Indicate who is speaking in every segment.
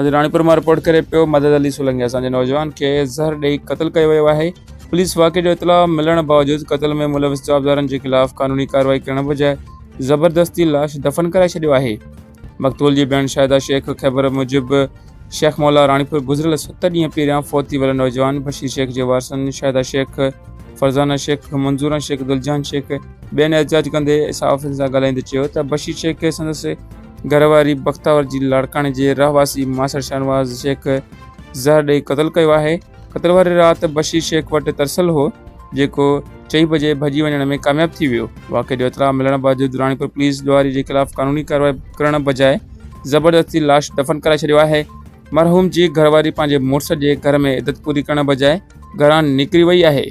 Speaker 1: रानीपुर में रिपोर्ट करे पियो मदद अली सोलंकी असांजे नौजवान के ज़हर ॾेई क़त्ल कयो वियो आहे। पुलिस वाक़े जो इतला मिलण बावजूद क़त्ल में मुलविस जवाबदारनि जे ख़िलाफ़ कानूनी कार्रवाई करण बजाय ज़बरदस्ती लाश दफ़न कराए छॾियो आहे। मक़तूल जी भेण शाहिदा शेख ख़बर मूजिब शेख मौला रानीपुर गुज़िरियल 7 ॾींहं पहिरियां फ़ौत थी वियल नौजवान बशीर शेख जे वारसनि शाहिदा शेख, फरज़ाना शेख, मंजूरा शेख, दुलजान शेख ॿियनि एहतिजाज कंदे सहाफ़ियुनि सां ॻाल्हाईंदे चयो त बशीर शेख खे संदसि घरवारी बख्तावर जी लाड़काणे जे रहवासी मासर शाहनवाज़ शेख ज़हर ॾेई क़त्ल कयो आहे। क़त्ल वारी राति बशीर शेख वटि तरसल हो जेको 4 बजे भॼी वञण में कामयाब थी वियो। वाक़े जो इतला मिलण बावजूद रानीपुर पुलिस ॾुआरी जे ख़िलाफ़ कानूनी कार्रवाई करण बजाय ज़बरदस्ती लाश दफ़न कराए छॾियो आहे। मरहूम जी घरवारी पंहिंजे मुड़ुस जे घर में इद्दत पूरी करण बजाय घरां निकिरी वई आहे।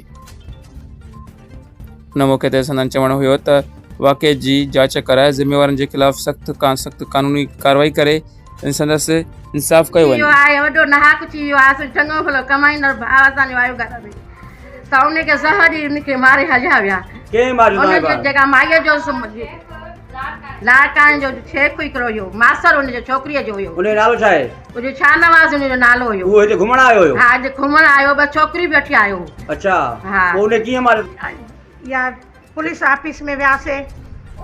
Speaker 1: उन मौक़े ते संदन चवणु हुयो त वाक़े जी जांच कराए ज़िम्मेवारनि जे ख़िलाफ़ सख़्त खां सख़्त कानूनी कार्रवाई करे संदसि इंसाफ़ कयो वञे।
Speaker 2: वॾो नहाक थी वियो आहे, चङो भलो कमाईंदड़ भाउ असांजो आयो घर में, त उनखे ज़हर ई उनखे मारे हलिया विया। उनजे जेका माईअ जो लाड़काणे जो शेख हिकिड़ो हुयो, मासर उनजो छोकिरीअ जो हुयो।
Speaker 3: उनजो नालो छा आहे?
Speaker 2: उनजो शाहनवाज़ उनजो नालो हुयो।
Speaker 3: उहो हिते घुमण आयो हुयो?
Speaker 2: हा, हिते घुमण आयो, बस छोकिरी बि वठी आयो।
Speaker 3: अच्छा,
Speaker 2: हा।
Speaker 3: पोइ उन कीअं मारियो?
Speaker 4: या पुलिस ऑफिस में वियासीं,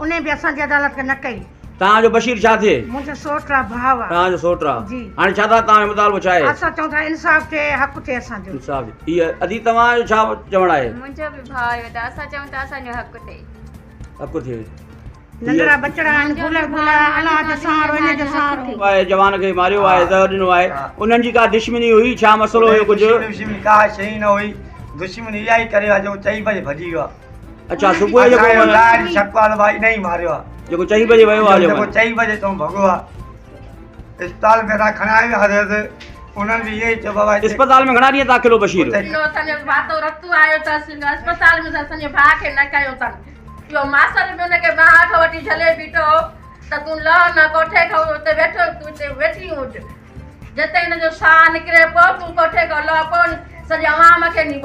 Speaker 4: उन बि असांजी अदालत न कई।
Speaker 3: तव्हांजो बशीर छा थिए?
Speaker 4: मुंहिंजो सोटरा भाउ आहे।
Speaker 3: तव्हांजो सोटरा?
Speaker 4: जी।
Speaker 3: हाणे छा था तव्हांजो मुतालबो छा आहे?
Speaker 4: असां चऊं था इंसाफ़ थिए, हक़ थिए असांजो।
Speaker 3: इंसाफ़। हीअ अदी तव्हांजो छा चवणु आहे?
Speaker 5: मुंहिंजो बि भाउ आयो त असां चऊं था असांजो हक़ थिए।
Speaker 3: हक़ थिए।
Speaker 4: नंढड़ा बचड़ा आहिनि, भूल अनाज सहारो, इन जो सहारो
Speaker 3: आहे। जवान खे मारियो आहे, ज़हर ॾिनो आहे। उन्हनि जी का दुश्मनी हुई? छा मसलो हुयो? कुझु
Speaker 6: दुश्मनी का शइ न हुई। दुश्मनी इहा ई करे आहे जो 4 बजे भॼी वियो आहे।
Speaker 3: अच्छा, सुबुह जो
Speaker 6: जेको शकवाल भाई नहीं मारियो आहे,
Speaker 3: जेको 4 बजे वियो आहे,
Speaker 6: जेको 4 बजे तो भॻो आहे। अस्पताल में था खणाए वियासीं, उन्हनि बि इहे ई चयो बाबा।
Speaker 3: अस्पताल में घणा ॾींहं दाख़िल हो बशीर?
Speaker 2: असांजो भातो रतु आयो त अस्पताल में असांजे भाउ खे न कयो अथनि। इहो मासर बि हुनखे ॿाह खां वठी झले बीठो त तूं लह न कोठे खां उते वेठो, तूं हिते वेठी हुज। जिते हिनजो साह निकिरे पोइ तूं कोठे खां लह, पोइ सॼे अवाम खे नी